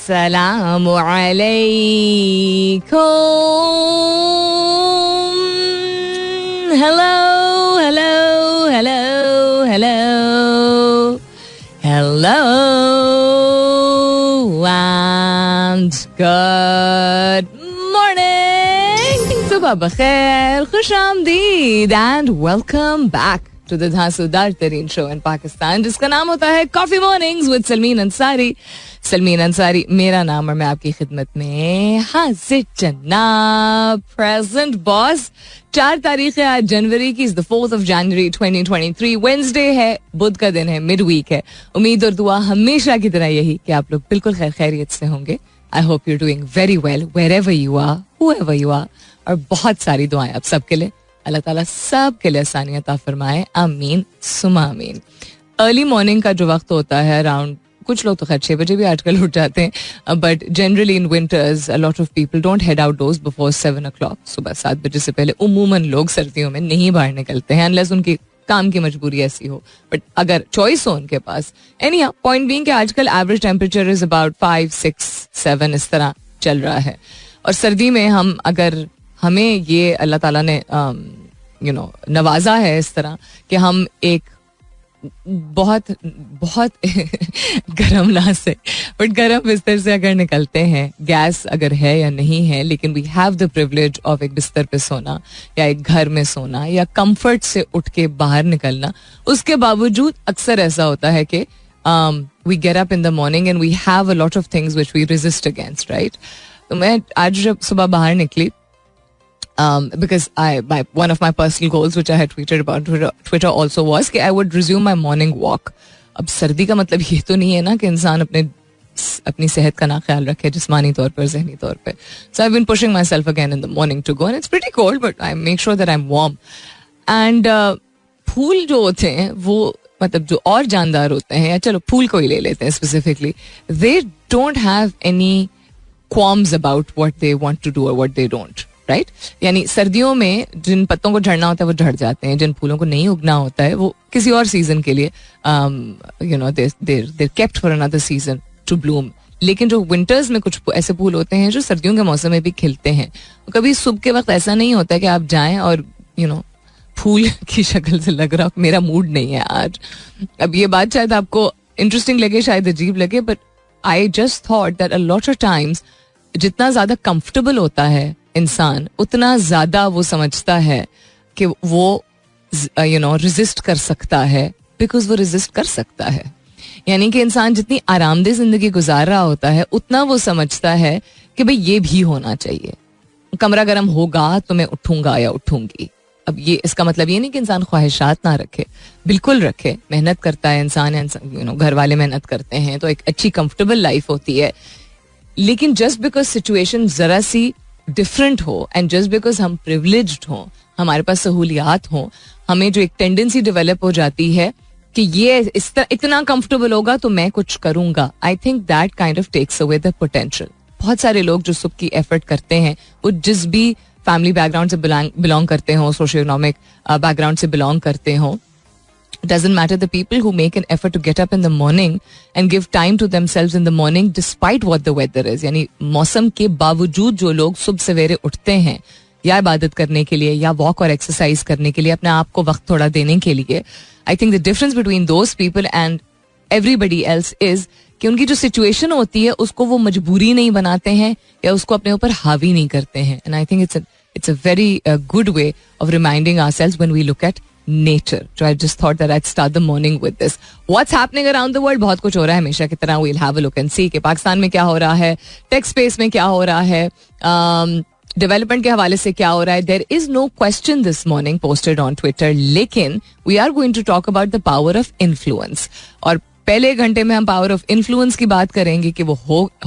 अस्सलामु अलैकुम. Hello, hello, hello, hello, hello, and good morning. सुबह बखैर, खुश आमदीद, and welcome back to the धांसूदार तरीन शो इन पाकिस्तान, जिसका नाम होता है coffee mornings with Salmeen Ansari. Salmeen Ansari मेरा नाम और मैं आपकी खिदमत में हाजिर जनाब. Present boss. 4 तारीख है आज जनवरी की. 4th of January 2023. वेडनेसडे है, बुध का दिन है, मिड वीक है. उम्मीद और दुआ हमेशा की तरह यही कि आप लोग बिल्कुल खैर खैरियत से होंगे. I hope you doing very well wherever you are, whoever you are. और बहुत सारी दुआएं आप सबके लिए. अल्लाह ताला सब के लिए आसानियां अता फरमाए. आमीन सुमा आमीन. अर्ली मॉर्निंग का जो वक्त होता है अराउंड, कुछ लोग तो खैर 6 बजे भी आजकल उठ जाते हैं, but generally in winters a lot of people don't head out doors before 7 o'clock. सुबह 7 बजे से पहले उमूमन लोग सर्दियों में नहीं बाहर निकलते हैं अनलेस उनकी काम की मजबूरी ऐसी हो. बट अगर चॉइस हो उनके पास. एनी पॉइंट बीइंग कि आजकल एवरेज टेम्परेचर इज अबाउट 5, 6, 7 इस तरह चल रहा है. और सर्दी में हम अगर हमें ये अल्लाह ताला ने नवाजा है इस तरह कि हम एक बहुत बहुत गर्म ना से बट गर्म बिस्तर से अगर निकलते हैं, गैस अगर है या नहीं है, लेकिन we have the privilege of एक बिस्तर पे सोना या एक घर में सोना या कंफर्ट से उठ के बाहर निकलना. उसके बावजूद अक्सर ऐसा होता है कि we get up in the morning and we have a lot of things which we resist against, right. तो मैं आज जब सुबह बाहर निकली, because one of my personal goals which I had tweeted about Twitter also was कि I would resume my morning walk. अब सर्दी का मतलब ये तो नहीं है ना कि इंसान अपनी सेहत का ना ख्याल रखे जिस्मानी तौर पर, ज़हनी तौर पे. So I've been pushing myself again in the morning to go and it's pretty cold but I make sure that I'm warm. And फूल जो होते हैं वो मतलब जो और जानदार होते हैं, या चलो फूल को ही ले लेते हैं specifically, they don't have any qualms about what they want to do or what they don't. Right. यानी सर्दियों में जिन पत्तों को झड़ना होता है वो झड़ जाते हैं, जिन फूलों को नहीं उगना होता है वो किसी और सीजन के लिए there kept for another season to bloom. लेकिन जो विंटर्स में कुछ ऐसे फूल होते हैं जो सर्दियों के मौसम में भी खिलते हैं. कभी सुबह के वक्त ऐसा नहीं होता कि आप जाएं और फूल की शक्ल से लग रहा मेरा मूड नहीं है आज. अब ये बात शायद आपको इंटरेस्टिंग लगे, शायद अजीब लगे, but I just thought that a lot of times जितना ज्यादा कंफर्टेबल होता है इंसान उतना ज्यादा वो समझता है कि वो रेजिस्ट कर सकता है, बिकॉज वो रेजिस्ट कर सकता है. यानी कि इंसान जितनी आरामदेह जिंदगी गुजार रहा होता है उतना वो समझता है कि भाई ये भी होना चाहिए. कमरा गर्म होगा तो मैं उठूंगा या उठूंगी. अब ये इसका मतलब ये नहीं कि इंसान ख्वाहिशात ना रखे, बिल्कुल रखे. मेहनत करता है इंसान घर वाले मेहनत करते हैं तो एक अच्छी कंफर्टेबल लाइफ होती है. लेकिन जस्ट बिकॉज सिचुएशन जरा सी डिफरेंट हो एंड जस्ट बिकॉज हम प्रिविलेज्ड हों, हमारे पास सहूलियात हों, हमें जो एक टेंडेंसी डेवलप हो जाती है कि ये इस तरह इतना कंफर्टेबल होगा तो मैं कुछ करूंगा. I think that kind of takes away the potential. बहुत सारे लोग जो सुबह की एफर्ट करते हैं वो जिस भी फैमिली बैकग्राउंड से बिलोंग करते हों, सोशियो इकोनॉमिक बैकग्राउंड से बिलोंग करते हों, it doesn't matter, the people who make an effort to get up in the morning and give time to themselves in the morning despite what the weather is. यानी मौसम के बावजूद जो लोग सुबह सवेरे उठते हैं या इबादत करने के लिए या वॉक और एक्सरसाइज करने के लिए, अपने आप को वक्त थोड़ा देने के लिए, I think the difference between those people and everybody else is कि उनकी जो सिचुएशन होती है उसको वो मजबूरी नहीं बनाते हैं या उसको अपने ऊपर हावी नहीं करते हैं. And I think it's a very good way of reminding ourselves when we look at nature. So I just thought that I'd start the morning with this. What's happening around the world? बहुत कुछ हो रहा है हमेशा की तरह. We'll have a look and see कि पाकिस्तान में क्या हो रहा है, टेक स्पेस में क्या हो रहा है, डेवलपमेंट के हवाले से क्या हो रहा है. There is no question this morning posted on Twitter, लेकिन we are going to talk about the power of influence. और पहले घंटे में हम पावर ऑफ इन्फ्लुएंस की बात करेंगे कि वो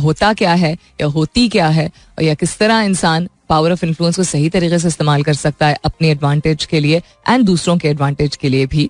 होता क्या है या होती क्या है, और या किस तरह इंसान पावर ऑफ इन्फ्लुएंस को सही तरीके से इस्तेमाल कर सकता है अपने एडवांटेज के लिए एंड दूसरों के एडवांटेज के लिए भी,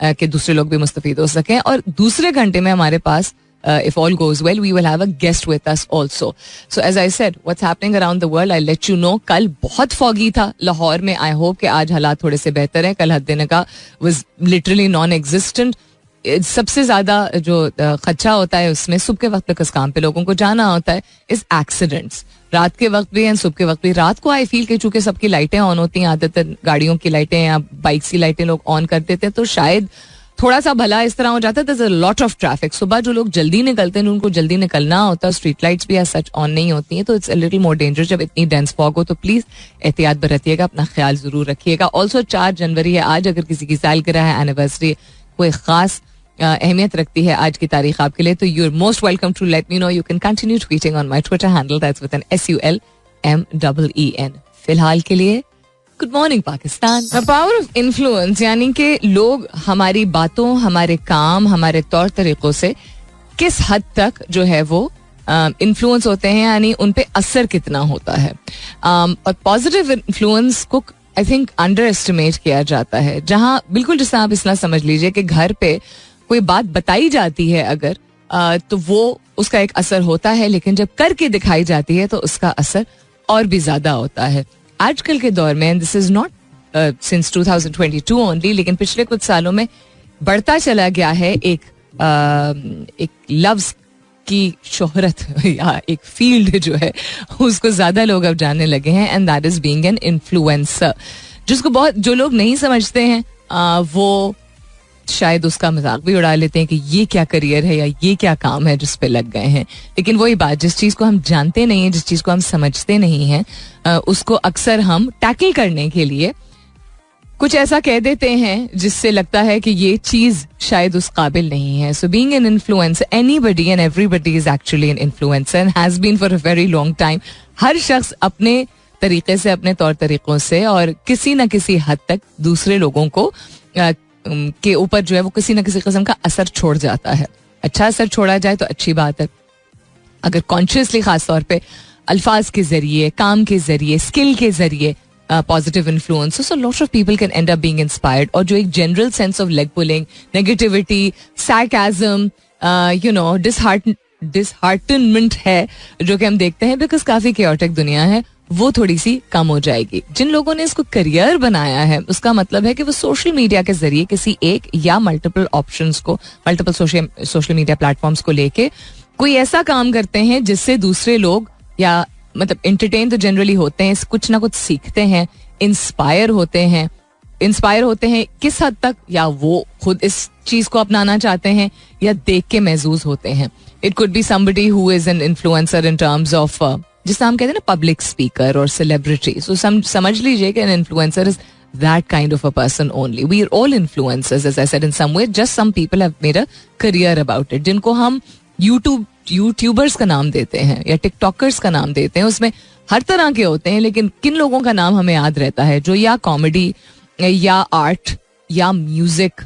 कि दूसरे लोग भी मुस्तफीद हो सकें. और दूसरे घंटे में हमारे पास if all goes well, we will have a guest with us also. So as I said, what's happening around the world, I'll let you know. कल बहुत foggy था लाहौर में. I hope कि आज हालात थोड़े से बेहतर हैं. कल हद दिन का was literally non-existent. सबसे ज्यादा जो खदशा होता है उसमें सुबह के वक्त बिकॉज काम पे लोगों को जाना होता है इज एक्सीडेंट्स. रात के वक्त भी एंड सुबह के वक्त भी. रात को आई फील कि चूंकि सबकी लाइटें ऑन होती हैं, आदतन गाड़ियों की लाइटें या बाइक्स की लाइटें लोग ऑन कर देते हैं, तो शायद थोड़ा सा भला इस तरह हो जाता है. There is a lot of traffic. सुबह जो लोग जल्दी निकलते हैं उनको जल्दी निकलना होता है, स्ट्रीट लाइट्स भी सच ऑन नहीं होती हैं, तो it's a little more dangerous जब इतनी डेंस फॉग हो. तो प्लीज एहतियात बरतिएगा, अपना ख्याल जरूर रखिएगा. ऑल्सो 4 जनवरी है आज. अगर किसी की सालगिरह है, एनिवर्सरी, कोई खास अहमियत रखती है आज की तारीख आपके लिए, तो you are most welcome to let me know. You can continue tweeting on my Twitter handle, that's with an SULMEEN. फिलहाल के लिए good morning Pakistan. The power of influence, यानी कि लोग हमारी बातों, हमारे काम, हमारे तौर तरीकों से किस हद तक जो है वो इन्फ्लुएंस होते हैं, यानी उन पे असर कितना होता है. और पॉजिटिव इन्फ्लुएंस को आई थिंक अंडर एस्टिमेट किया जाता है. जहां बिल्कुल जिस आप इसलिए समझ लीजिए कि घर पे कोई बात बताई जाती है अगर तो वो उसका एक असर होता है, लेकिन जब करके दिखाई जाती है तो उसका असर और भी ज्यादा होता है. आजकल के दौर में, this is not since 2022 only, लेकिन पिछले कुछ सालों में बढ़ता चला गया है एक लफ्ज की शोहरत या एक फील्ड जो है उसको ज्यादा लोग अब जानने लगे हैं, and that is being an influencer. जिसको बहुत जो लोग नहीं समझते हैं वो शायद उसका मजाक भी उड़ा लेते हैं कि ये क्या करियर है या ये क्या काम है जिस पे लग गए हैं. लेकिन वही बात, जिस चीज को हम जानते नहीं है, जिस चीज को हम समझते नहीं हैं, उसको अक्सर हम टैकल करने के लिए कुछ ऐसा कह देते हैं जिससे लगता है कि ये चीज शायद उस काबिल नहीं है. So being an influencer, anybody and everybody is actually an influencer and has been for a very long time. हर शख्स अपने तरीके से, अपने तौर तरीकों से और किसी न किसी हद तक दूसरे लोगों को के ऊपर जो है वो किसी न किसी किस्म का असर छोड़ जाता है. अच्छा असर छोड़ा जाए तो अच्छी बात है. अगर कॉन्शियसली खास तौर पे अल्फाज के जरिए, काम के जरिए, स्किल के जरिए positive influence, so lot of people can end up being inspired. और जो एक general sense of leg pulling, negativity, sarcasm, you know, disheartenment है जो कि हम देखते हैं बिकॉज काफी chaotic दुनिया है, वो थोड़ी सी कम हो जाएगी. जिन लोगों ने इसको करियर बनाया है उसका मतलब है कि वो सोशल मीडिया के जरिए किसी एक या मल्टीपल ऑप्शंस को, मल्टीपल सोशल मीडिया प्लेटफॉर्म्स को लेके कोई ऐसा काम करते हैं जिससे दूसरे लोग, या मतलब एंटरटेन तो जनरली होते हैं, कुछ ना कुछ सीखते हैं, इंस्पायर होते हैं. किस हद तक, या वो खुद इस चीज को अपनाना चाहते हैं या देख के महसूस होते हैं. It could be somebody who is an influencer in terms of जिससे हम कहते हैं ना पब्लिक स्पीकर और सेलिब्रिटी. सो समझ लीजिए कि an influencer is that kind of a person only. We are all influencers, as I said, in some way. Just some people have made a career about it, जिनको हम YouTubers का नाम देते हैं या टिकटॉकर्स का नाम देते हैं. उसमें हर तरह के होते हैं, लेकिन किन लोगों का नाम हमें याद रहता है जो या कॉमेडी या आर्ट या म्यूजिक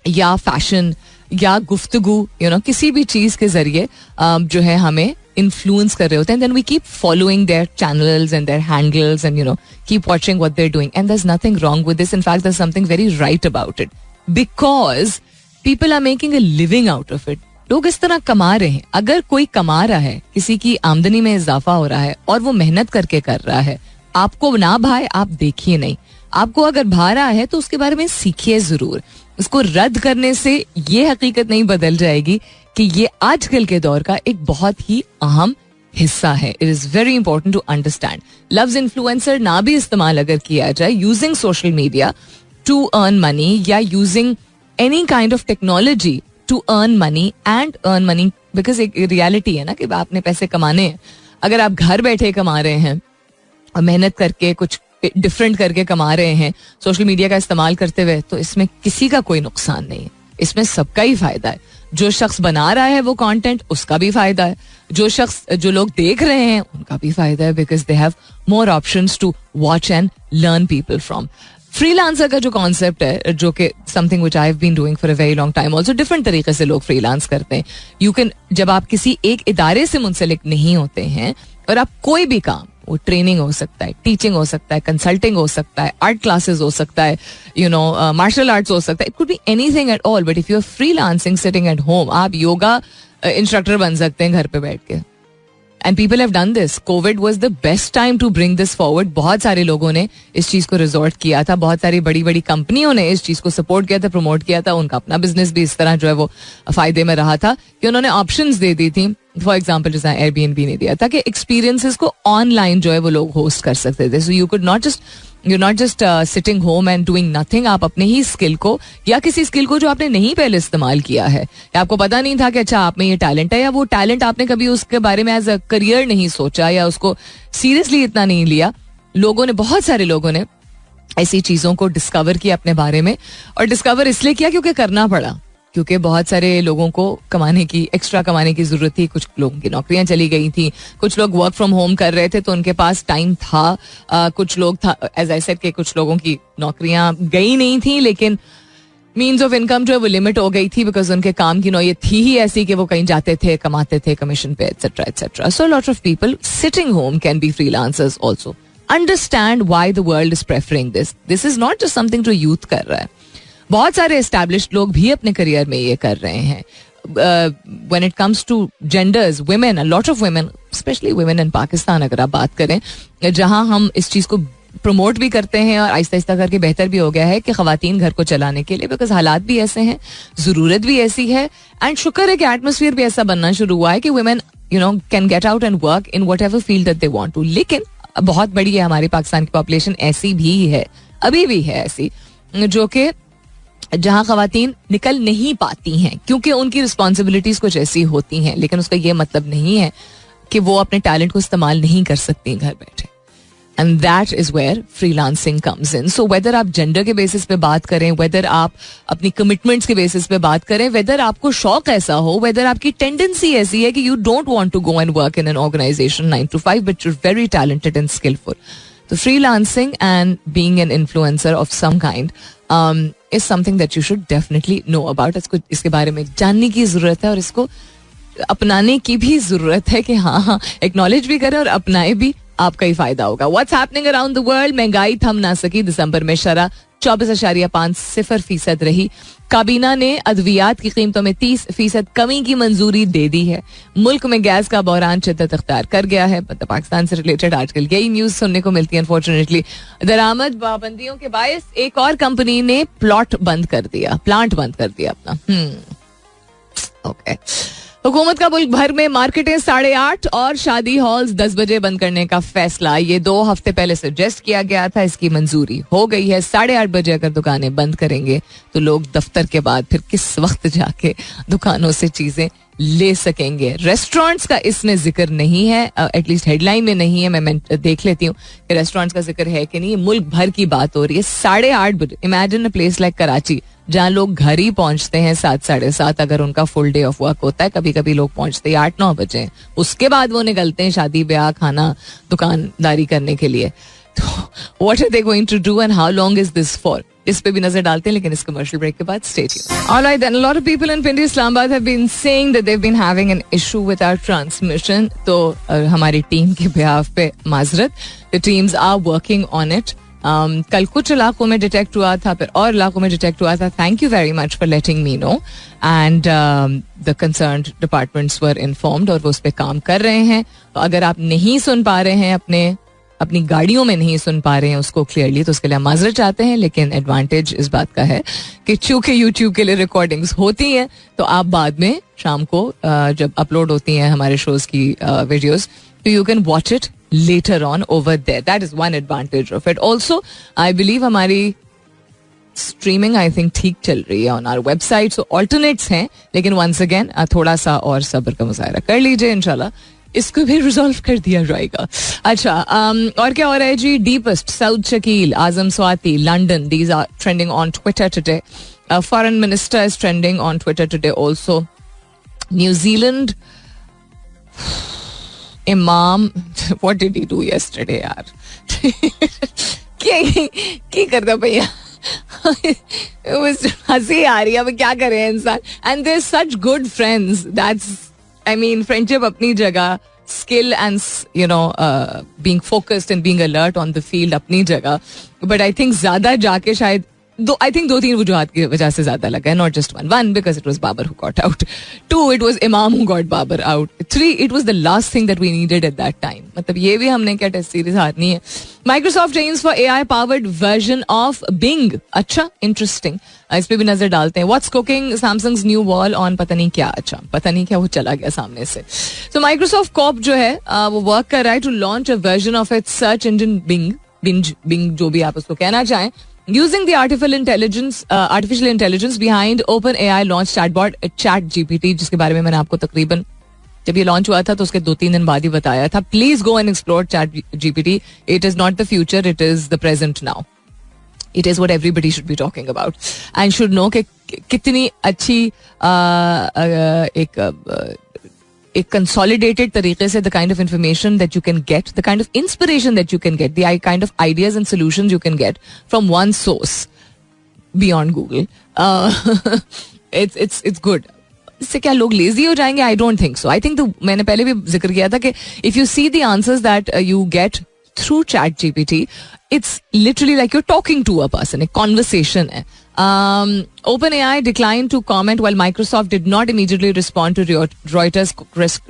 या फैशन या गुफ्तगू, यू नो, किसी भी चीज के जरिए जो है हमें इन्फ्लुएंस कर रहे होते हैं. Then we keep following their channels and their handles and you know keep watching what they are doing, and there is nothing wrong with this. In fact there is something very right about it because people are making a living out of it. लोग इस तरह कमा रहे हैं. अगर कोई कमा रहा है, किसी की आमदनी में इजाफा हो रहा है और वो मेहनत करके कर रहा है, आपको ना भाए आप देखिए नहीं. आपको अगर भा रहा है तो उसके बारे में सीखिए जरूर. उसको रद्द करने से ये हकीकत नहीं बदल जाएगी कि ये आजकल के दौर का एक बहुत ही अहम हिस्सा है. It is very important to understand. लफ्ज इन्फ्लुएंसर ना भी इस्तेमाल अगर किया जाए, using social media to earn money या using any kind of technology to earn money and earn money, because एक रियलिटी है ना कि आपने पैसे कमाने हैं. अगर आप घर बैठे कमा रहे हैं और मेहनत करके कुछ डिफरेंट करके कमा रहे हैं सोशल मीडिया का इस्तेमाल करते हुए, तो इसमें किसी का कोई नुकसान नहीं है. इसमें सबका ही फायदा है. जो शख्स बना रहा है वो कंटेंट, उसका भी फायदा है. जो लोग देख रहे हैं उनका भी फायदा है, because they have more options to watch and learn people from. Freelancer का जो कॉन्सेप्ट है, जो कि something which I have been doing for a very long time also, different तरीके से लोग फ्रीलांस करते हैं. यू कैन, जब आप किसी एक इदारे से मुंसलिक नहीं होते हैं और आप कोई भी काम, वो ट्रेनिंग हो सकता है, टीचिंग हो सकता है, कंसल्टिंग हो सकता है, आर्ट क्लासेस हो सकता है, यू नो, मार्शल आर्ट्स हो सकता है, it could be anything at all. But if you are freelancing sitting at home, आप योगा इंस्ट्रक्टर बन सकते हैं घर पे बैठ के. And people have done this. Covid was the best time to bring this forward. बहुत सारे लोगों ने इस चीज को रिजॉर्ट किया था, बहुत सारी बड़ी बड़ी कंपनियों ने इस चीज को सपोर्ट किया था, प्रमोट किया था. उनका अपना बिजनेस भी इस तरह जो है वो फायदे में रहा था कि उन्होंने ऑप्शंस दे दी थी. फॉर एग्जाम्पल जैसा एयरबीएनबी ने दिया था कि एक्सपीरियंसेस को ऑनलाइन जो है वो लोग होस्ट कर सकते थे. So you could not just sitting home and doing nothing. आप अपने ही स्किल को या किसी स्किल को जो आपने नहीं पहले इस्तेमाल किया है, या आपको पता नहीं था कि अच्छा आप में ये टैलेंट है, या वो टैलेंट आपने कभी उसके बारे में एज अ करियर नहीं सोचा या उसको सीरियसली इतना नहीं लिया. लोगों ने, बहुत सारे लोगों ने ऐसी चीजों को डिस्कवर किया अपने बारे में. और डिस्कवर इसलिए किया क्योंकि करना पड़ा, क्योंकि बहुत सारे लोगों को एक्स्ट्रा कमाने की जरूरत थी. कुछ लोगों की नौकरियां चली गई थी, कुछ लोग वर्क फ्रॉम होम कर रहे थे तो उनके पास टाइम था. कुछ लोग था, एज आई सेड, के कुछ लोगों की नौकरियां गई नहीं थी लेकिन मीन्स ऑफ इनकम जो है वो लिमिट हो गई थी, बिकॉज उनके काम की नौयत थी ही ऐसी कि वो कहीं जाते थे, कमाते थे कमीशन पे, etcetera etcetera. So lot of people sitting home can be freelancers also. Understand why the world is preferring this. This is not just something जो यूथ कर रहा है. बहुत सारे एस्टैब्लिश्ड लोग भी अपने करियर में ये कर रहे हैं. When it comes to genders, women, a lot of women, specially women in Pakistan अगर आप बात करें, जहां हम इस चीज को प्रमोट भी करते हैं और आहिस्ता आहिस्ता करके बेहतर भी हो गया है कि खवातीन घर को चलाने के लिए, बिकॉज हालात भी ऐसे हैं, जरूरत भी ऐसी है. एंड शुक्र है कि एटमोसफियर भी ऐसा बनना शुरू हुआ है कि women can get out and work in whatever field that they want to. लेकिन बहुत बड़ी है हमारी पाकिस्तान की पॉपुलेशन, ऐसी भी है, अभी भी है ऐसी, जो कि जहां खवातीन निकल नहीं पाती हैं क्योंकि उनकी रिस्पॉन्सिबिलिटीज कुछ ऐसी होती हैं. लेकिन उसका ये मतलब नहीं है कि वो अपने टैलेंट को इस्तेमाल नहीं कर सकती घर बैठे. And that is where freelancing comes in. So whether आप जेंडर के बेसिस पे बात करें, वेदर आप अपनी कमिटमेंट्स के बेसिस पे बात करें, वेदर आपको शौक ऐसा हो, वेदर आपकी टेंडेंसी ऐसी है कि you don't want to go and work in an organisation 9 to 5 but you are very talented and skilful. तो freelancing and being an influencer of some kind is something that you should definitely know about. इसके बारे में जानने की जरूरत है और इसको अपनाने की भी जरूरत है कि हाँ एक्नॉलेज भी करें और अपनाए भी, आपका ही फायदा होगा. What's happening around the world? महंगाई थम ना सकी. दिसंबर में शरह 24.50% रही. काबीना ने अद्वियात की कीमतों में 30% कमी की मंजूरी दे दी है. मुल्क में गैस का बहरान शिद्दत अख्तियार कर गया है. मतलब पाकिस्तान से रिलेटेड आजकल यही न्यूज सुनने को मिलती है अनफॉर्चुनेटली. दरामद पाबंदियों के बायस एक और कंपनी ने प्लांट बंद कर दिया अपना. ओके. हुकूमत का मुल्क भर में मार्केटें 8:30 और शादी हॉल्स 10 बजे बंद करने का फैसला. ये 2 हफ्ते पहले सजेस्ट किया गया था, इसकी मंजूरी हो गई है. 8:30 बजे अगर दुकानें बंद करेंगे तो लोग दफ्तर के बाद फिर किस वक्त जाके दुकानों से चीजें ले सकेंगे. रेस्टोरेंट्स का इसमें जिक्र नहीं है, एटलीस्ट हेडलाइन में नहीं है. मैं देख लेती हूँ कि रेस्टोरेंट्स का जिक्र है कि नहीं. मुल्क भर की बात हो रही है. 8:30 बजे. Imagine a place like Karachi जहाँ लोग घर ही पहुंचते हैं 7-7:30 अगर उनका फुल डे ऑफ वर्क होता है. कभी कभी लोग पहुंचते हैं 8-9 बजे. उसके बाद वो निकलते हैं शादी ब्याह खाना दुकानदारी करने के लिए. तो what are they going to do and how long is this for? इस पे भी नजर डालते हैं लेकिन इस कमर्शियल ब्रेक के बाद. Stay tuned. Alright then, a lot of people in Pindi Islamabad have been saying that they have been having an issue with our transmission. तो हमारी टीम के बिहाफ पे माजरत. The teams are working on it. कल कुछ इलाकों में डिटेक्ट हुआ था, फिर और इलाकों में डिटेक्ट हुआ था. Thank you very much for letting me know. And the concerned departments were informed और वो उस पर काम कर रहे हैं. तो अगर आप नहीं सुन पा रहे हैं, अपनी गाड़ियों में नहीं सुन पा रहे हैं उसको क्लियरली, तो उसके लिए हम माजरत चाहते हैं. लेकिन एडवांटेज इस बात का है कि चूंकि यूट्यूब के लिए रिकॉर्डिंग्स होती हैं तो आप बाद में शाम को जब अपलोड होती हैं हमारे शोज की वीडियोस, तो you can watch it later on over there. That is one advantage of it. Also, I believe हमारी streaming I think ठीक चल रही है on our website. So alternates हैं, लेकिन once again थोड़ा सा और सब्र का मुजाहरा कर लीजिए. इंशाल्लाह इसको भी रिजॉल्व कर दिया जाएगा. अच्छा, और क्या हो रहा है जी? Deepest, South Shakeel, Azam Swati, London, these are trending on Twitter today. Foreign minister is trending on Twitter today also. New Zealand Imam, what did he do yesterday यार? क्या करता भैया? हंसी आ रही है. अब क्या करे इंसान. And they're such good friends. That's, I mean, friendship अपनी जगह, skill and being focused and being alert on the field अपनी जगह. But I think ज्यादा जाके शायद दो आई थिंक 2-3 वजूहात की वजह से ज्यादा लगा है, not just one because it was Babar who got out, 2 it was Imam who got Babar out, 3 it was the last thing that we needed at that time. मतलब ये भी हमने क्या टेस्ट सीरीज हारनी है. Microsoft aims for AI powered version of Bing. अच्छा, interesting, इस पे भी नजर डालते हैं. What's cooking Samsung's new wall on पता नहीं क्या. अच्छा, पता नहीं क्या वो चला गया सामने से. तो माइक्रोसॉफ्ट कॉर्प जो है वो वर्क कर रहा है to launch a version of its search engine Bing जो भी आप उसको कहना चाहें, using the artificial intelligence behind OpenAI launched chatbot ChatGPT, जिसके बारे में मैंने आपको तकरीबन जब ये लॉन्च हुआ था तो उसके 2-3 दिन बाद ही बताया था. Please go and explore ChatGPT. It is not the future, it is the present now. It is what everybody should be talking about and should know कि कितनी अच्छी एक consolidated तरीके से the kind of information that you can get, the kind of inspiration that you can get, the kind of ideas and solutions you can get from one source beyond Google. It's good. इससे क्या लोग lazy हो जाएंगे? I don't think so. I think मैंने पहले भी जिक्र किया था कि if you see the answers that you get through ChatGPT, it's literally like you're talking to a person. एक conversation है. OpenAI declined to comment while Microsoft did not immediately respond to Reuters'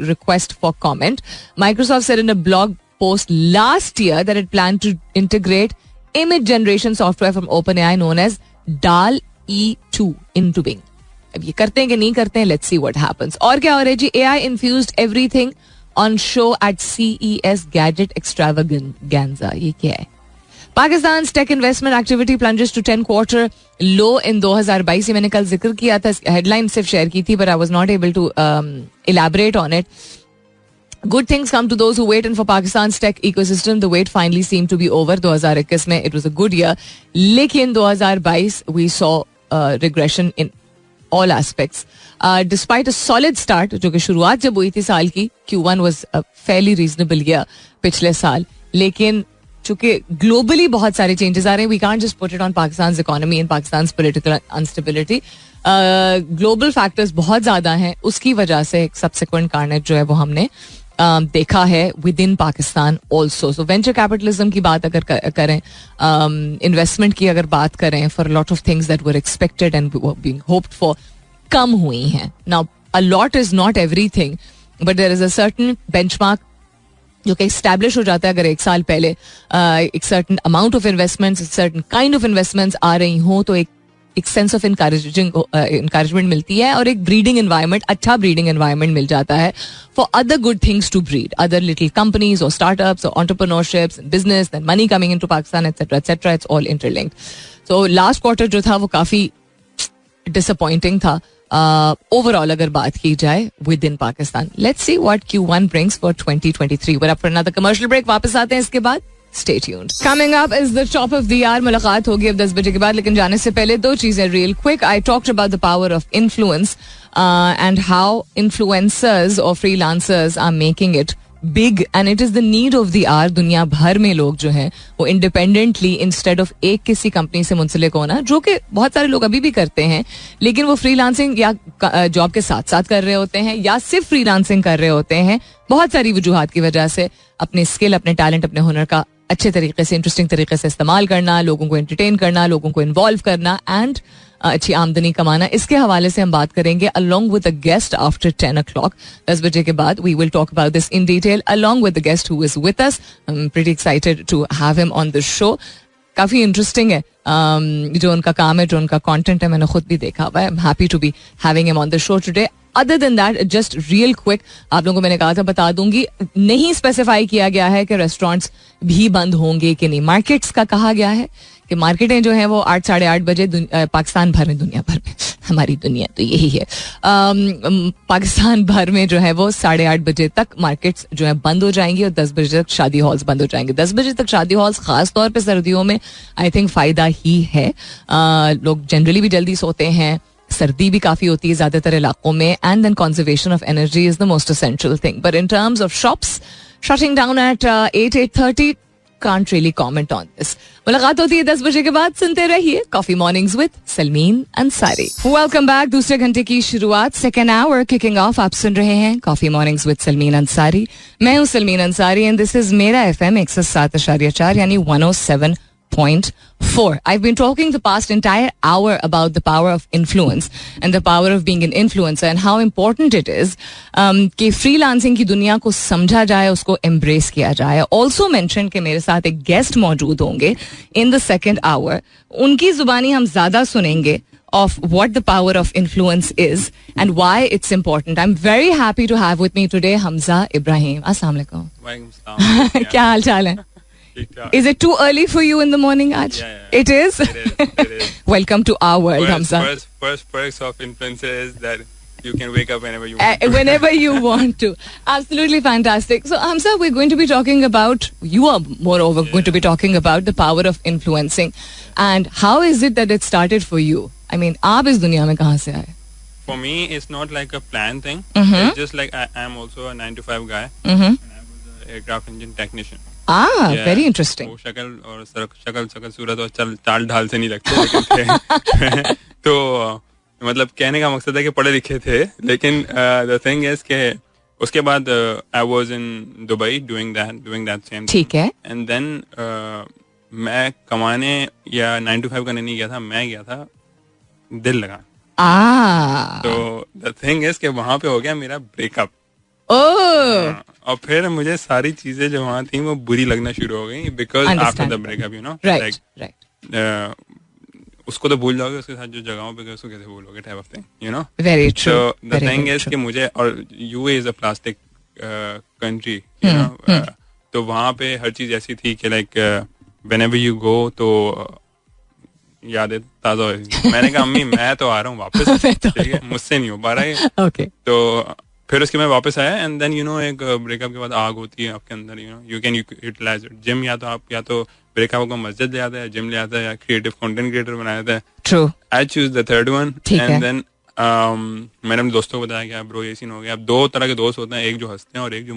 request for comment. Microsoft said in a blog post last year that it planned to integrate image generation software from OpenAI known as DALL-E 2 into Bing. अब ये करते हैं कि नहीं करते हैं, let's see what happens. और क्या हो रहा है जी? AI infused everything on show at CES Gadget Extravaganza. ये क्या है? Pakistan's tech investment activity plunges to 10-quarter low in 2022. मैंने कल जिक्र किया था, हेडलाइन सिर्फ शेयर की थी, but I was not able to elaborate on it. Good things come to those who wait, and for Pakistan's tech ecosystem, the wait finally seemed to be over. 2021 में it was a good year, लेकिन 2022 we saw regression in all aspects. Despite a solid start, जो कि शुरुआत जब हुई थी साल की, Q1 was a fairly reasonable year पिछले साल, लेकिन चूंकि ग्लोबली बहुत सारे चेंजेस आ रहे हैं, we can't just put it on Pakistan economy and Pakistan political unstability. Global factors बहुत ज्यादा हैं, उसकी वजह से एक सब्सिक्वेंट कार्नेज जो है वो हमने देखा है within Pakistan also. So venture capitalism की बात अगर करें, इन्वेस्टमेंट की अगर बात करें, for lot of things that were expected and being hoped for, कम हुई हैं. Now a lot is not everything, but there is a certain benchmark जो कि एस्टैब्लिश हो जाता है. अगर एक साल पहले एक certain amount of investments, certain kind of investments आ रही हों, तो एक सेंस ऑफ इंकरेजमेंट मिलती है और एक ब्रीडिंग एनवायरनमेंट, अच्छा ब्रीडिंग एनवायरनमेंट मिल जाता है for other good things to breed, other little companies और स्टार्टअप्स और entrepreneurships, business, then money coming into Pakistan, etcetera etcetera. It's all interlinked. So last quarter जो था वो काफी डिसअपॉइंटिंग था ओवरऑल अगर बात की जाए with in Pakistan. Let's see what Q1 brings for 2023. We're up for another commercial break. वापस आते हैं इसके बाद. Stay tuned. Coming up is the top of the hour. मुलाकात होगी अब 10 बजे के बाद, लेकिन जाने से पहले 2 चीजें real quick. I talked about the power of influence and how influencers or freelancers are making it big and it is the need of the hour. दुनिया भर में लोग जो हैं वो इंडिपेंडेंटली, इंस्टेड ऑफ एक किसी कंपनी से मुंसलिक होना, जो कि बहुत सारे लोग अभी भी करते हैं, लेकिन वो फ्रीलांसिंग या जॉब के साथ साथ कर रहे होते हैं या सिर्फ फ्रीलांसिंग कर रहे होते हैं, बहुत सारी वजूहात की वजह से. अपने स्किल, अपने टैलेंट, अपने हुनर का अच्छे तरीके से, इंटरेस्टिंग तरीके से इस्तेमाल करना, लोगों को एंटरटेन करना, लोगों को इन्वॉल्व करना एंड अच्छी आमदनी कमाना. इसके हवाले से हम बात करेंगे along with the guest after 10 o'clock. 10 बजे के बाद we will talk about this in detail along with the guest who is with us. I am pretty excited to have him on the show. काफी interesting है जो उनका काम है, जो उनका कंटेंट है, मैंने खुद भी देखा हुआ है. I am happy to be having him on the show today. Other than that, just real quick, आप लोगों को मैंने कहा था बता दूंगी, नहीं स्पेसिफाई किया गया है कि रेस्टोरेंट्स भी बंद होंगे कि नहीं. मार्केट्स का कहा गया है कि मार्केटें जो हैं वो 8, 8:30 बजे पाकिस्तान भर में, दुनिया भर में, हमारी दुनिया तो यही है, पाकिस्तान भर में जो है वो 8:30 बजे तक मार्केट्स जो है बंद हो जाएंगी और 10 बजे तक शादी हॉल्स बंद हो जाएंगे. 10 बजे तक शादी हॉल्स खास तौर पे सर्दियों में आई थिंक फायदा ही है. लोग जनरली भी जल्दी सोते हैं, सर्दी भी काफी होती है ज्यादातर इलाकों में, and then conservation of energy is the most essential thing. But in terms of shops shutting down at 8:30, can't really comment on this. मुलाकात होती है 10 बजे के बाद. सुनते रहिए coffee mornings with Salmeen Ansari. Welcome back. दूसरे घंटे की शुरुआत, सेकेंड आवर किकिंग ऑफ. आप सुन रहे हैं coffee mornings with Salmeen Ansari. मैं हूं Salmeen Ansari and this is मेरा FM 107.4 यानी 107 100.4. I've been talking the past entire hour about the power of influence and the power of being an influencer and how important it is कि freelancing की दुनिया को समझा जाए, उसको embrace किया जाए. Also mention कि मेरे साथ एक guest मौजूद होंगे in the second hour. उनकी जुबानी हम ज़्यादा सुनेंगे of what the power of influence is and why it's important. I'm very happy to have with me today Hamza Ibrahim. Assalamu alaikum. वालेकुम क्या हाल चाल है? Is it too early for you in the morning, Aj? Yeah. It is? It is. Welcome to our world, Hamza. First perks of influencer is that you can wake up whenever you want. Whenever you want to. Absolutely fantastic. So, Hamza, we're going to be talking about, you are moreover going to be talking about the power of influencing. And how is it that it started for you? I mean, आप इस दुनिया में कहाँ से आए? For me, it's not like a planned thing. Mm-hmm. It's just like I'm also a 9 to 5 guy. Mm-hmm. And I was an aircraft engine technician. Very interesting. वो शक्ल सूरत और चाल ढाल से नहीं लगते लेकिन थे तो मतलब कहने का मकसद है कि पढ़े लिखे थे लेकिन the thing is कि उसके बाद I was in Dubai doing that same thing. ठीक है. And then मैं कमाने या 9 to 5 करने नहीं गया था, मैं गया था दिल लगा. तो the thing is कि वहाँ पे हो गया मेरा ब्रेकअप. और फिर मुझे सारी चीजें जो वहाँ थी वो बुरी लगना शुरू हो गई because after the breakup you know right उसको तो भूल जाओगे, उसके साथ जो जगहों पे उसको कैसे भूलोगे type of thing you know. Very true. So the thing is कि मुझे, और UAE is a plastic country you know, तो वहाँ पे हर चीज ऐसी थी कि लाइक व्हेनेवर यू गो तो यादें ताजा हो रही. मैंने कहा अम्मी मैं तो आ रहा हूँ वापस, ठीक है मुझसे नहीं हो पा रहा है. ओके. तो फिर उसके मैं वापस आया एंड देन यू नो एक ब्रेकअप के बाद आग होती है आपके अंदर, you know you can utilize it. Gym या तो ब्रेकअप को मस्जिद ले आता है, जिम ले आता है, या क्रिएटिव कंटेंट क्रिएटर बना देता है. True. I choose the third one and then मैंने अपने दोस्तों को बताया कि ब्रो ये सीन हो गया. अब दो तरह के दोस्त होते हैं, एक जो हंसते हैं और एक जो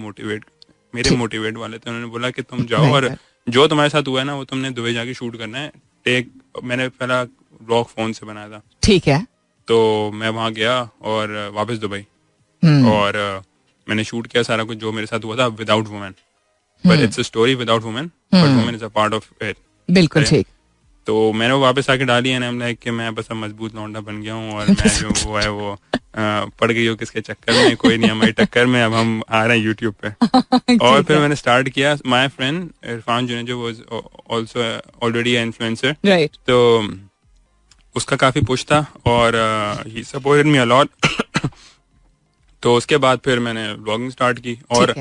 मेरे मोटिवेट वाले थे. उन्होंने बोला कि तुम जाओ और जो तुम्हारे साथ हुआ है ना वो तुमने दुबई जाके शूट करना है. मैंने पहला व्लॉग फोन से बनाया था, ठीक है. तो मैं वहाँ गया और वापस दुबई और मैंने शूट किया सारा कुछ जो मेरे साथ हुआ था without women. But it's a story without women, but women is a part of it. बिल्कुल ठीक. तो मैंने वो वापस आके डाली है ना कि मैं बस अब मजबूत लौंडा बन गया हूँ और मैं जो वो है वो पड़ गई हो किसके चक्कर में, कोई नहीं हमारी टक्कर में, अब हम आ रहे हैं यूट्यूब पे. और फिर मैंने स्टार्ट किया. My friend Irfan Junejo was also already a influencer, right. तो उसका काफी पुश था और he supported me a lot. तो उसके बाद फिर मैंने ब्लॉगिंग स्टार्ट की और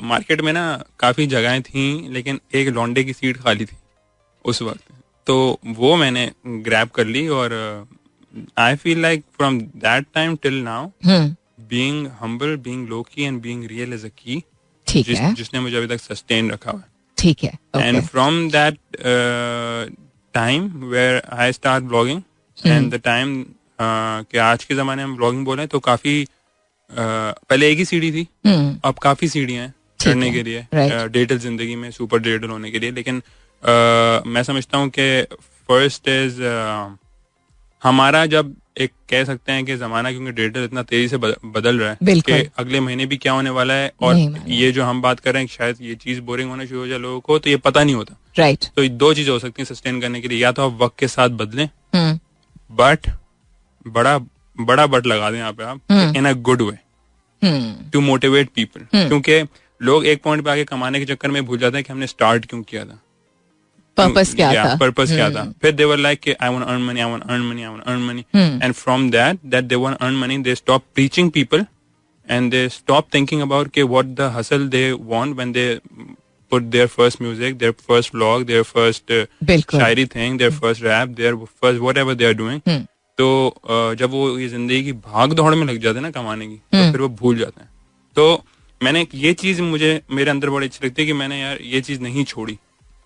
मार्केट में ना काफी जगहें थी लेकिन एक लौंडे की सीट खाली थी उस वक्त. तो वो मैंने ग्रैब कर ली और I feel like from that time till now being humble, being low key and being real is a key, जिसने मुझे अभी तक सस्टेन रखा हुआ है. ठीक है. And from that time where I start blogging and the time कि आज के जमाने में ब्लॉगिंग बोले तो काफी पहले एक ही सीढ़ी थी, अब काफी सीढ़ियां हैं चढ़ने के लिए डिजिटल जिंदगी में सुपर डिजिटल होने के लिए. लेकिन मैं समझता हूँ कि फर्स्ट इज हमारा जब एक कह सकते हैं कि जमाना क्योंकि डिजिटल इतना तेजी से बदल रहा है कि अगले महीने भी क्या होने वाला है और ये जो हम बात कर रहे हैं शायद ये चीज बोरिंग होना शुरू हो जाए लोगों को, तो ये पता नहीं होता. राइट. तो दो चीजें हो सकती हैं सस्टेन करने के लिए, या तो आप वक्त के साथ बदलें बट बड़ा बट लगा दें यहाँ पे आप in a good way to motivate people. क्योंकि लोग एक पॉइंट पे आके कमाने के चक्कर में भूल जाते हैं कि हमने स्टार्ट क्यों किया था, पर्पस क्या था. फिर they were like I want earn money, I want earn money, I want earn money, and from that they want earn money they stop preaching people and they stop thinking about के what the hustle they want when they put their first music, their first vlog, their first shayari thing, their first rap, their first whatever they are doing. तो जब वो ये जिंदगी की भाग दौड़ में लग जाते हैं ना कमाने की, तो फिर वो भूल जाते हैं. तो मैंने ये चीज मुझे मेरे अंदर बड़ी अच्छी लगती है कि मैंने यार ये चीज नहीं छोड़ी.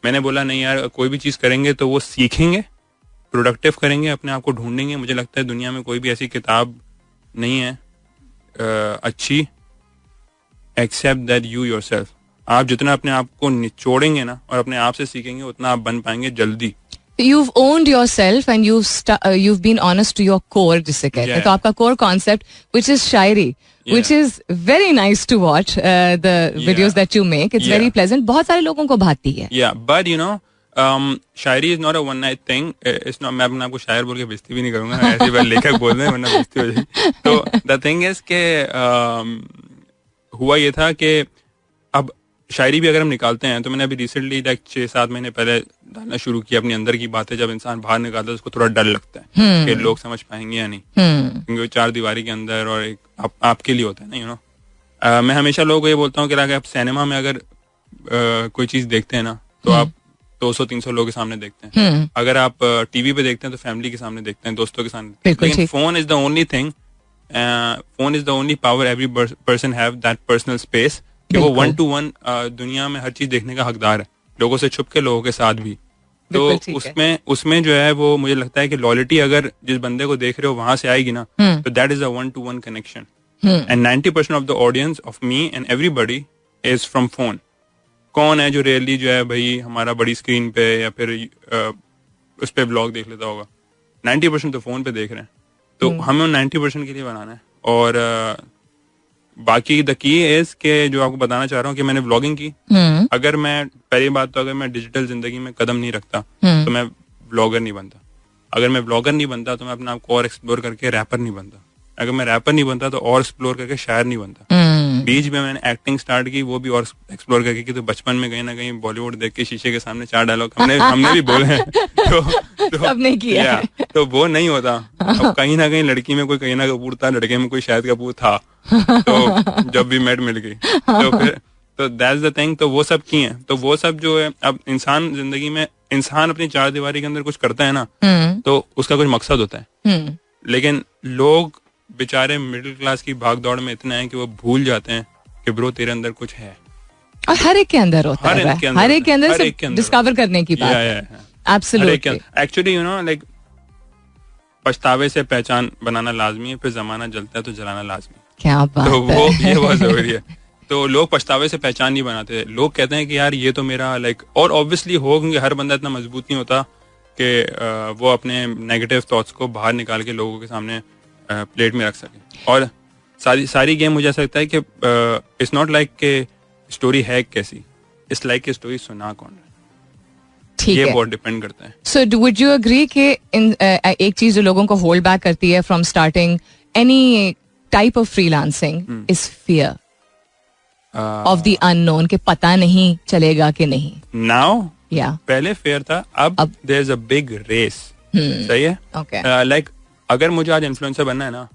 मैंने बोला नहीं यार कोई भी चीज करेंगे तो वो सीखेंगे, प्रोडक्टिव करेंगे, अपने आप को ढूंढेंगे. मुझे लगता है दुनिया में कोई भी ऐसी किताब नहीं है अच्छी एक्सेप्ट दैट यू योरसेल्फ. आप जितना अपने आप को निचोड़ेंगे ना और अपने आप से सीखेंगे उतना आप बन पाएंगे जल्दी. You've owned yourself and you've been honest to your core, जिसे कहते हैं. तो आपका core concept, which is Shayari, which is very nice to watch the videos that you make. It's very pleasant. बहुत सारे लोगों को भाती है. Yeah, but you know, Shayari is not a one night thing, it's not, मैं अपने आपको शायर बोल के बेइज्जती भी नहीं करूंगा, ऐसी बार लेखक बोल रहे हैं वरना बेइज्जती हो जाएगी. तो द थिंग इज के हुआ ये था कि अब शायरी भी अगर हम निकालते हैं तो मैंने अभी रिसेंटली लाइक 6-7 महीने पहले डालना शुरू किया अपने अंदर की बातें. जब इंसान बाहर निकालता है उसको थोड़ा डर लगता है कि लोग समझ पाएंगे या नहीं, क्योंकि वो 4 दीवारी के अंदर और एक आपके लिए होता है ना, यू नो. मैं हमेशा लोगों को ये बोलता हूँ कि आप सिनेमा में अगर कोई चीज देखते हैं ना तो आप 200-300 लोगों के सामने देखते हैं. अगर आप टीवी पे देखते हैं तो फैमिली के सामने देखते हैं, दोस्तों के सामने. लेकिन phone is the only thing, phone is the only power every person have, that personal space, कि वो 1-to-1 दुनिया में हर चीज देखने का हकदार है, लोगों से छुप के, लोगों के साथ भी. तो उसमें जो है वो मुझे लगता है कि लॉयल्टी अगर जिस बंदे को देख रहे हो वहां से आएगी ना, तो that is a 1-to-1 connection. And 90% of the audience of me and everybody is from phone. कौन है जो रियली जो है भाई हमारा बड़ी स्क्रीन पे या फिर उस पे ब्लॉग देख लेता होगा? 90% तो फोन पे देख रहे हैं. तो हमें 90% के लिए बनाना है. और बाकी द की इज के जो आपको बताना चाह रहा हूँ कि मैंने व्लॉगिंग की. अगर मैं पहली बात तो अगर मैं डिजिटल जिंदगी में कदम नहीं रखता तो मैं ब्लॉगर नहीं बनता. अगर मैं ब्लॉगर नहीं बनता तो मैं अपने आप को और एक्सप्लोर करके रैपर नहीं बनता. अगर मैं रैपर नहीं बनता तो और एक्सप्लोर करके शायर नहीं बनता. बीच में मैंने एक्टिंग स्टार्ट की, वो भी और एक्सप्लोर करके की. तो बचपन में कहीं ना कहीं बॉलीवुड देख के शीशे के सामने 4 डायलॉग हमने भी बोले हैं. तो सबने किया है. तो वो नहीं होता. अब कहीं ना कहीं लड़की में कोई करीना कपूर था, लड़के में कोई शाहिद कपूर था. तो जब भी मेट मिल गई तो फिर तो दैट्स द थिंग. तो वो सब किए हैं. तो वो सब जो है, अब इंसान जिंदगी में इंसान अपनी 4 दीवारी के अंदर कुछ करता है ना, तो उसका कुछ मकसद होता है. लेकिन लोग बेचारे मिडिल क्लास की भाग दौड़ में इतना है कि वो भूल जाते हैं कि ब्रो तेरे अंदर कुछ है. और हर एक के अंदर होता है, हर एक के अंदर डिस्कवर करने की बात है. Absolutely. Actually you know like पछतावे से पहचान बनाना लाजमी है, फिर जमाना जलता है तो जलाना लाजमी. क्या बात तो वो ये बहुत जरूरी है. तो लोग पछतावे से पहचान नहीं बनाते. लोग कहते हैं कि यार ये तो मेरा लाइक, और ऑब्वियसली हो, क्योंकि हर बंदा इतना मजबूत नहीं होता कि वो अपने नेगेटिव थॉट्स को बाहर निकाल के लोगों के सामने प्लेट में रख सके. और सारी गेम मुझे ऐसा लगता है कि इट्स नॉट लाइक के स्टोरी है कैसी, इट्स लाइक कि स्टोरी सुना कौन है. ये बहुत डिपेंड करता है. सो वुड यू एग्री कि एक चीज जो लोगों को होल्ड बैक करती है from starting any type of freelancing is fear of the unknown, के पता नहीं चलेगा कि नहीं. नाउ पहले फेयर था, अब there is a big race. सही है. लाइक अगर मुझे आज इन्फ्लुएंसर बनना है ना,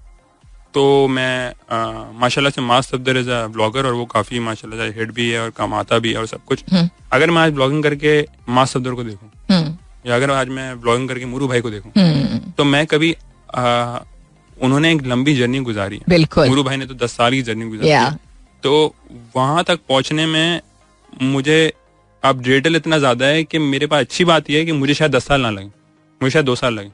तो मैं माशाल्लाह से मास सफदर इज अ ब्लॉगर, और वो काफी माशाल्लाह से हिट भी है और कमाता भी है और सब कुछ. अगर मैं आज ब्लॉगिंग करके मास सफदर को देखूं, या अगर आज मैं ब्लॉगिंग करके मुरू भाई को देखूं, तो मैं कभी उन्होंने एक लंबी जर्नी गुजारी है. बिल्कुल. मुरू भाई ने तो 10 साल की जर्नी गुजारी है. तो वहां तक पहुंचने में मुझे अब डिजिटल इतना ज्यादा है कि मेरे पास अच्छी बात यह है कि मुझे शायद 10 साल ना लगे, मुझे शायद 2 साल लगे,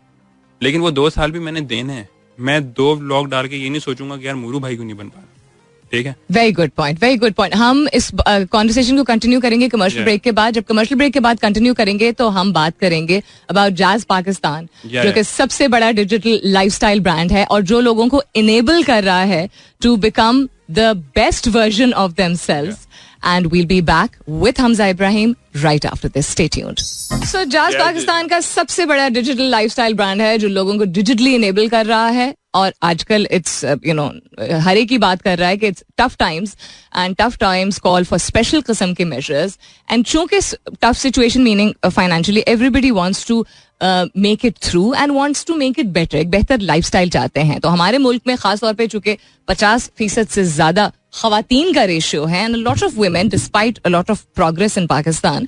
लेकिन वो 2 साल भी मैंने देने हैं. मैं 2 व्लॉग डाल के ये नहीं सोचूंगा कि यार मुरू भाई को नहीं बन पा रहा. ठीक है. Very good point, very good point. हम इस कॉन्वर्सेशन को कंटिन्यू करेंगे कमर्शियल ब्रेक के बाद. जब कमर्शियल ब्रेक के बाद कंटिन्यू करेंगे तो हम बात करेंगे अबाउट जैज पाकिस्तान, जो कि सबसे बड़ा डिजिटल लाइफस्टाइल ब्रांड है और जो लोगों को इनेबल कर रहा है to become the best version of themselves. And we'll be back with Hamza Ibrahim right after this. Stay tuned. So Jazz Pakistan का सबसे बड़ा डिजिटल लाइफस्टाइल ब्रांड है जो लोगों को डिजिटली इनेबल कर रहा है. और आजकल इट्स हर एक ही बात कर रहा है कि it's tough times and tough times call for special किस्म के मेजर्स. एंड चूंकि tough situation meaning financially everybody wants to make it through and wants to make it better, एक बेहतर लाइफस्टाइल चाहते हैं. तो हमारे मुल्क में खासतौर पे चूंकि 50% से ज्यादा खवातीन का रेशियो है and lot of women despite a lot of progress in Pakistan,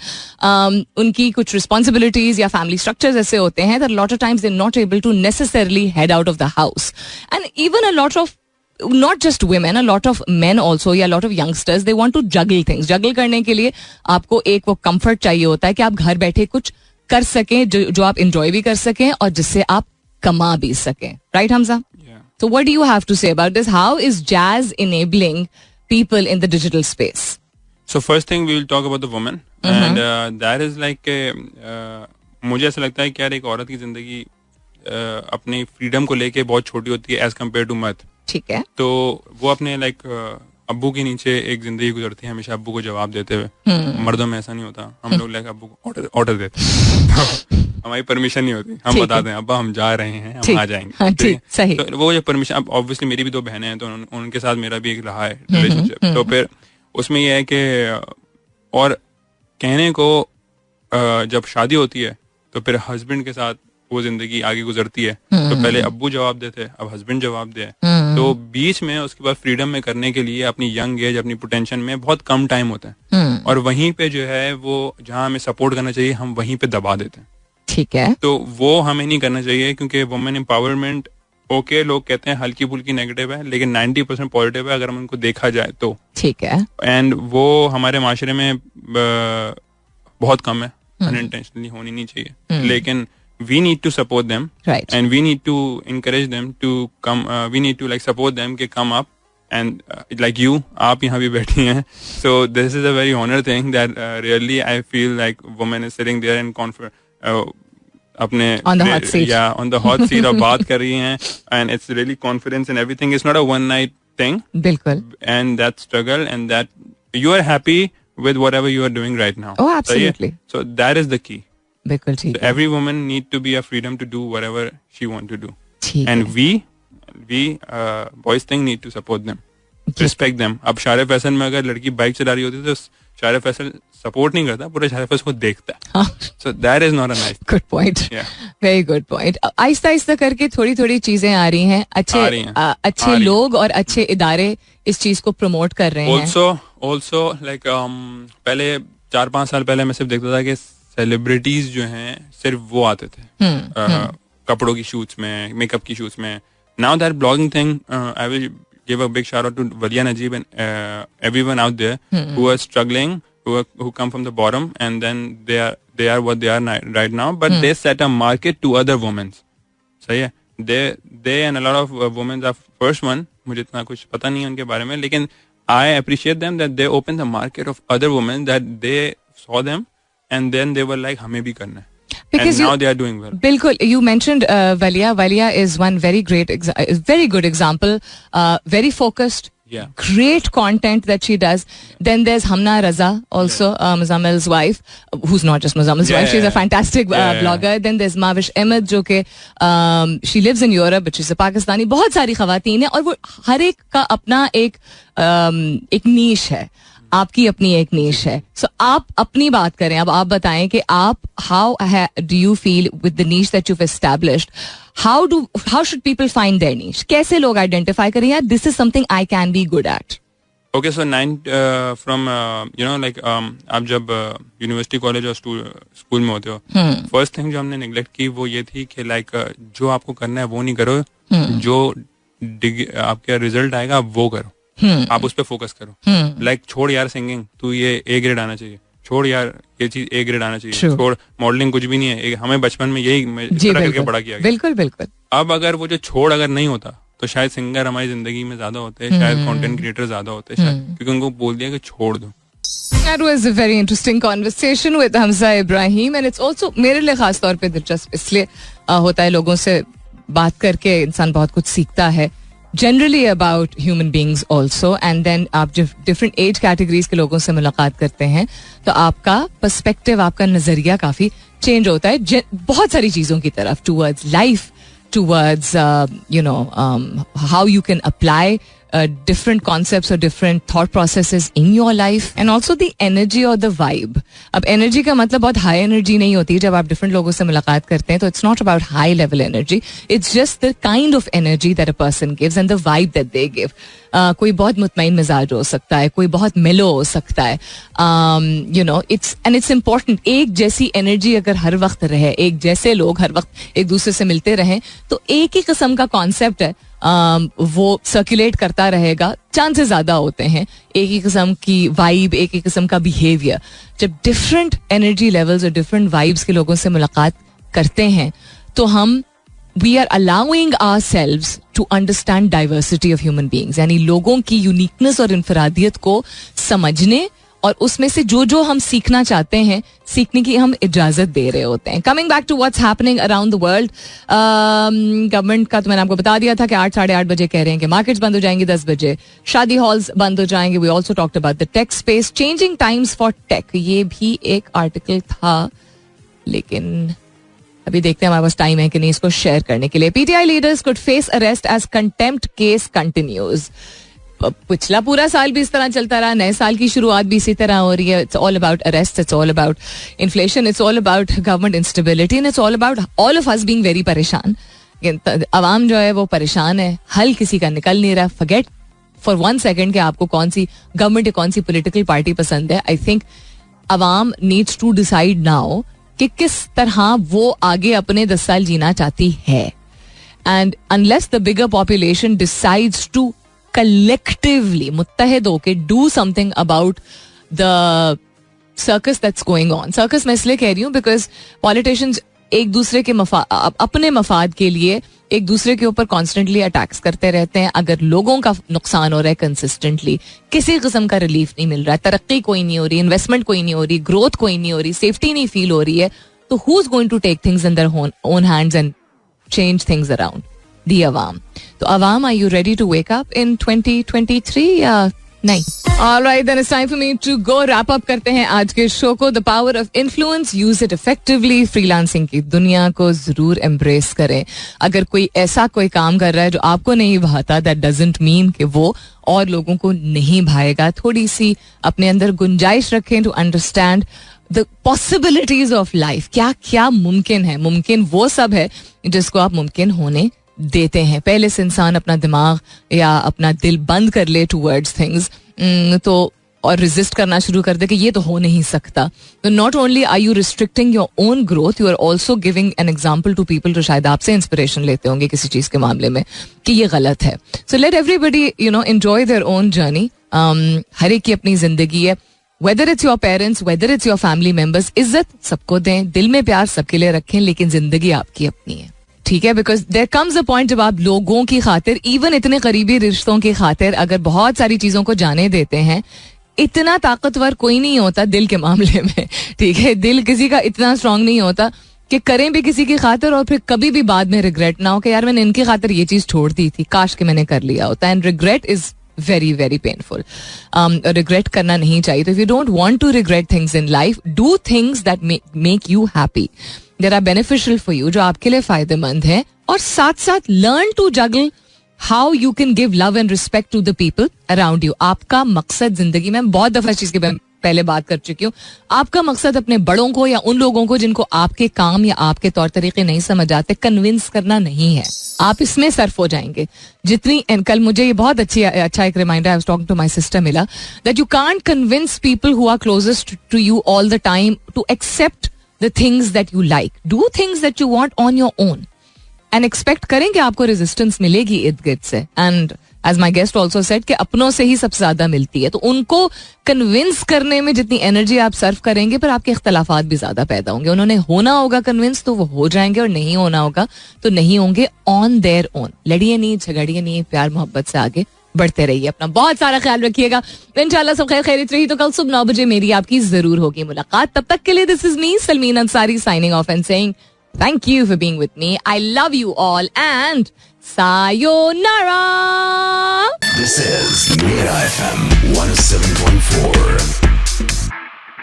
उनकी कुछ रिस्पॉन्सिबिलिटीज या फैमिली स्ट्रक्चर्स ऐसे होते हैं that lot of times they are not able to necessarily head out of the house. And even a lot of not just women, a lot of men also, या lot of youngsters, they want to juggle things. Juggle करने के लिए आपको एक वो comfort चाहिए होता है कि आप घर बैठे कुछ कर सकें जो आप enjoy भी कर सकें और जिससे आप कमा भी सकें. Right, Hamza? Yeah. So what do you have to say about this? How is jazz enabling people in the digital space? So first thing we will talk about the woman. And that is like मुझे ऐसा लगता है कि यार एक औरत की जिंदगी अपनी फ्रीडम को लेके बहुत छोटी होती है एज कम्पेयर टू मर्द. ठीक है. तो वो अपने अब्बू के नीचे एक जिंदगी गुजरती है हमेशा अब्बू को जवाब देते हुए। मर्दों में ऐसा नहीं होता, हम लोग लाइक अब्बू को ऑर्डर देते हैं हमारी परमिशन नहीं होती, हम बताते हैं अब्बा हम जा रहे हैं, हम आ जाएंगे। सही। तो वो जो परमिशन, अब ऑब्वियसली मेरी भी 2 बहनें हैं तो उनके साथ मेरा भी एक रहा है रिलेशनशिप, तो फिर उसमें यह है कि और कहने को जब शादी होती है तो फिर हस्बैंड के साथ वो जिंदगी आगे गुजरती है, तो पहले अब्बू जवाब देते हैं, अब हस्बैंड जवाब दे, तो बीच में उसके बाद फ्रीडम में करने के लिए अपनी यंग एज, अपनी पोटेंशियल में बहुत कम टाइम होता है, और वहीं पे जो है वो जहाँ हमें सपोर्ट करना चाहिए हम वहीं पे दबा देते हैं। ठीक है, तो वो हमें नहीं करना चाहिए, क्योंकि वुमेन एम्पावरमेंट ओके लोग कहते हैं हल्की फुल्की नेगेटिव है, लेकिन 90% पॉजिटिव है अगर हम उनको देखा जाए तो। ठीक है, एंड वो हमारे माशरे में बहुत कम है, अनइंटेंशनली होनी नहीं चाहिए, लेकिन we need to support them, right, and we need to encourage them to come, we need to like support them कि come up, and like you, आप यहाँ भी बैठी हैं, so this is a very honor thing that really I feel like woman is sitting there and अपने on the hot seat, yeah, on the hot seat और बात कर रही हैं, and it's really confidence and everything. It's not a one night thing, बिल्कुल, and that struggle and that you are happy with whatever you are doing right now. Oh, absolutely. So that is the key. बिल्कुल ठीक है। Every woman need to be a freedom to do whatever she want to do. ठीक and है। we boys thing need to support them, respect them. अब शारे fashion में अगर लड़की बाइक चला रही होती तो शारे फैशन सपोर्ट नहीं करता, पूरे शारे फैशन को देखता है। So that is not a nice. Good point. Very good point. Aahista Aahista करके थोड़ी थोड़ी चीजें आ रही हैं, अच्छे लोग और अच्छे इदारे इस चीज को प्रमोट कर रहे हैं। Also like पहले 4-5 साल पहले मैं सिर्फ देखता था कि सेलिब्रिटीज जो हैं सिर्फ वो आते थे कपड़ों की शूट्स में, मेकअप की शूट्स में. Now that blogging thing, I will give a big shout out to Walia Najib and everyone out there who are struggling, who come from the bottom and then they are what they are right now, but they set a market to other women. सही है, they and a lot of women are first one, मुझे इतना कुछ पता नहीं है उनके बारे में, लेकिन I appreciate them that they opened the market of other women, that they saw them and then they were like हमें भी करना है. Because and now they are doing well. बिल्कुल, you mentioned Valia. Valia is one very very good example. Very focused. Yeah. Great content that she does. Then there's Hamna Raza, also Muzammil's wife, who's not just Muzammil's wife. She's a fantastic blogger. Then there's Mavish Ahmed, जो कि she lives in Europe, but she's a Pakistani. बहुत सारी खवातीन हैं और वो हर एक का अपना एक नीश है. आपकी अपनी एक नीश है. सो आप अपनी बात करें, अब आप बताएं कि आप how do you feel with the niche that you've established, how should people find their niche? कैसे लोग आइडेंटिफाई करें यार this is something I can be good at? Okay, so from like आप जब यूनिवर्सिटी कॉलेज और school में होते हो, फर्स्ट थिंग जो हमने नेग्लेक्ट की वो ये थी कि लाइक जो आपको करना है वो नहीं करो, जो आपका रिजल्ट आएगा वो करो. आप उस पर फोकस करो. लाइक छोड़ यार सिंगिंग, तू ये A ग्रेड आना चाहिए, छोड़ यार ये चीज A ग्रेड आना चाहिए, छोड़ मॉडलिंग कुछ भी नहीं है. हमें बचपन में यही करके बड़ा किया गया. बिल्कुल बिल्कुल. अब अगर वो जो छोड़ अगर नहीं होता तो शायद सिंगर हमारी जिंदगी में ज्यादा होते हैं, शायद कंटेंट क्रिएटर ज्यादा होते हैं, शायद क्योंकि उनको बोल दिया कि छोड़ दो. That was a very interesting conversation with Hamza Ibrahim, and it's also मेरे लिए खास तौर पे दिलचस्प इसलिए होता है, लोगों से बात करके इंसान बहुत कुछ सीखता है. Generally about human beings also, and then आप जब different age categories के लोगों से मुलाकात करते हैं तो आपका पर्सपेक्टिव, आपका नजरिया काफी चेंज होता है बहुत सारी चीजों की तरफ, towards life, towards how you can apply different concepts or different thought processes in your life, and also the energy or the vibe. अब energy का मतलब बहुत high energy नहीं होती जब आप different लोगों से मुलाकात करते हैं, तो it's not about high level energy, it's just the kind of energy that a person gives and the vibe that they give. कोई बहुत मुतमईन मिजाज हो सकता है, कोई बहुत मेलो हो सकता है, it's important. एक जैसी एनर्जी अगर हर वक्त रहे, एक जैसे लोग हर वक्त एक दूसरे से मिलते रहें, तो एक ही किस्म का कॉन्सेप्ट है वो सर्कुलेट करता रहेगा, चांसेस ज्यादा होते हैं. एक ही किस्म की वाइब, एक ही किस्म का बिहेवियर. जब डिफरेंट एनर्जी लेवल्स और डिफरेंट वाइब्स के लोगों से मुलाकात करते हैं तो हम we are allowing ourselves to understand diversity of human beings, यानी लोगों की यूनिकनेस और इनफरादियत को समझने और उसमें से जो जो हम सीखना चाहते हैं सीखने की हम इजाजत दे रहे होते हैं. Coming back to what's happening around the world, government का तो मैंने आपको बता दिया था कि 8 साढ़े 8 बजे कह रहे हैं कि मार्केट्स बंद हो जाएंगी, 10 बजे शादी हॉल्स बंद हो जाएंगे. We also talked about the tech space, changing times for tech, ये भी एक आर्टिकल था, लेकिन अभी देखते हैं हमारे पास टाइम है कि नहीं इसको शेयर करने के लिए. PTI leaders could face arrest as contempt case continues. पिछला पूरा साल भी इस तरह चलता रहा, नए साल की शुरुआत भी इसी तरह हो रही है. It's all about arrest, it's all about inflation, it's all about government instability, and it's all about all of us being very परेशान. अवाम जो है वो परेशान है, हल किसी का निकल नहीं रहा. फॉरगेट फॉर 1 सेकंड कि आपको कौन सी गवर्नमेंट या कौन सी पॉलिटिकल पार्टी पसंद है. I think Awam needs to decide now कि किस तरह वो आगे अपने 10 साल जीना चाहती है. And unless the bigger population decides to collectively मुत्तहिद होके do something about the circus that's going on. Circus मैं इसलिए कह रही हूँ because politicians एक दूसरे के अपने मफाद के लिए एक दूसरे के ऊपर कॉन्स्टेंटली अटैक्स करते रहते हैं. अगर लोगों का नुकसान हो रहा है कंसिस्टेंटली, किसी किस्म का रिलीफ नहीं मिल रहा है, तरक्की कोई नहीं हो रही, इन्वेस्टमेंट कोई नहीं हो रही, ग्रोथ कोई नहीं हो रही, सेफ्टी नहीं फील हो रही है, तो who is going to take things in their own hands and change things around? The अवाम. तो अवाम, are you ready to wake up in 2023 या नहीं? Alright, then it's time for me to go. Wrap up करते हैं आज के show को. The power of influence, use it effectively. Freelancing की दुनिया को जरूर एम्ब्रेस करें. अगर कोई ऐसा कोई काम कर रहा है जो आपको नहीं भाता, दैट डजंट मीन कि वो और लोगों को नहीं भाएगा. थोड़ी सी अपने अंदर गुंजाइश रखें to understand the possibilities of life. क्या क्या मुमकिन है. मुमकिन वो सब है जिसको आप मुमकिन होने देते हैं. पहले से इंसान अपना दिमाग या अपना दिल बंद कर ले टूवर्ड्स थिंग्स, तो और रेजिस्ट करना शुरू कर दे कि ये तो हो नहीं सकता, तो not only are you restricting your own growth, you are also giving an example to people जो शायद आपसे इंस्पिरेशन लेते होंगे किसी चीज के मामले में कि ये गलत है. So let everybody enjoy their own journey. हर एक की अपनी जिंदगी है. Whether it's your parents, whether it's your family members, इज्जत सबको दें, दिल में प्यार सबके लिए रखें, लेकिन जिंदगी आपकी अपनी है. ठीक है, because there comes a point जब आप लोगों की खातिर, इवन इतने करीबी रिश्तों की खातिर अगर बहुत सारी चीजों को जाने देते हैं. इतना ताकतवर कोई नहीं होता दिल के मामले में. ठीक है, दिल किसी का इतना स्ट्रांग नहीं होता कि करें भी किसी की खातिर और फिर कभी भी बाद में रिग्रेट ना हो कि यार मैंने इनकी खातिर ये चीज छोड़ दी थी, काश कि मैंने कर लिया होता. And regret is very very painful. Regret करना नहीं चाहिए. तो if you don't want to regret things in life, do things that make you happy, that are beneficial for you, जो आपके लिए फायदेमंद है, और साथ साथ learn to juggle how you can give love and respect to the people around you. आपका मकसद जिंदगी में, बहुत दफा इस चीज के पहले बात कर चुकी हूँ, आपका मकसद अपने बड़ों को या उन लोगों को जिनको आपके काम या आपके तौर तरीके नहीं समझ आते कन्विंस करना नहीं है. आप इसमें सर्फ हो जाएंगे जितनी. कल मुझे ये बहुत अच्छा एक reminder, I was talking to my sister मिला, that you can't convince people who are closest to you all the time to accept the things that you like. Do things that you want on your own and expect करें कि आपको resistance मिलेगी इर्द गिर्द से. And as my guest also said कि अपनों से ही सबसे ज्यादा मिलती है. तो उनको कन्विंस करने में जितनी एनर्जी आप सर्व करेंगे, पर आपके इख्तलाफात भी ज्यादा पैदा होंगे. उन्होंने होना होगा कन्विंस तो वो हो जाएंगे, और नहीं होना होगा तो नहीं होंगे, ऑन देयर ओन. लड़िए नहीं, झगड़िए नहीं, प्यार मोहब्बत से आगे बढ़ते रहिए. अपना बहुत सारा ख्याल रखिएगा. इंशाल्लाह सब खैर खैरियत रही तो कल सुबह 9 बजे मेरी आपकी जरूर होगी मुलाकात. तब तक के लिए this is me Salmeen Ansari signing off and saying thank you for being with me. I love you all and sayonara. This is Mira FM 107.4.